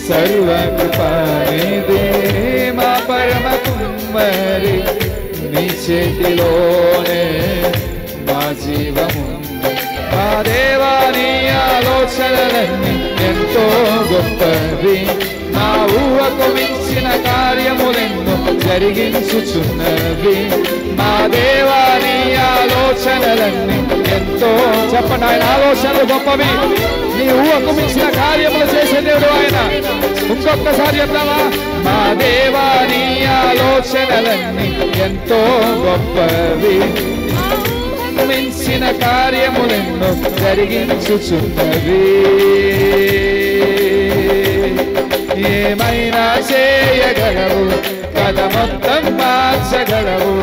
సర్వకృపానిధి మా పరమ కుమ్మరి నీ చేతిలోనే మా జీవముంది మా దేవా నీ ఆలోచనలన్నీ ఎంతో గొప్పవి నా ఊహకు మించిన కార్యములెన్నో జరిగించుచున్నవి మా దేవా నీ ఆలోచనలన్నీ ఎంతో చెప్పండి ఆయన ఆలోచనలు గొప్పవి నీ ఊహకు మించిన కార్యములు చేసే దేవుడు ఆయన ఇంకొకసారి చెప్తావా మా దేవా నీ ఆలోచనలన్నీ ఎంతో గొప్పవి మించిన కార్యములెన్నో జరిగించుచున్నవి ఏమైనా చేయగలవు కథ మొత్తం మార్చగలవు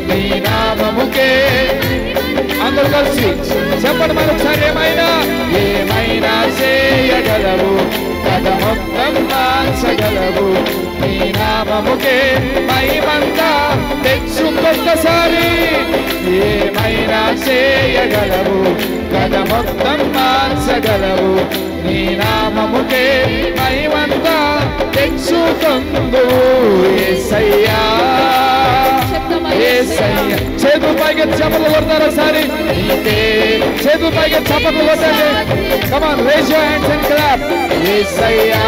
నీ నామముకే అందరూ కలిసి చెప్పండి మరొకసారి ఏమైనా చేయగలవు కథ మొత్తం మార్చగలవు నీ నామముకే మహిమంతా తెచ్చుకొక్కసారి ఏమైనా చేయగలవు కథ మొత్తం మార్చగలవు నీ నామముకే మహిమంతా తెచ్చుకొందు యేసయ్యా యేసయ్యా చేతులు పైకి చప్పట్లు కొడతారు ఒకసారి చేతులు పైకి చప్పట్లు కొట్టండి come on raise your hands and clap Yesayya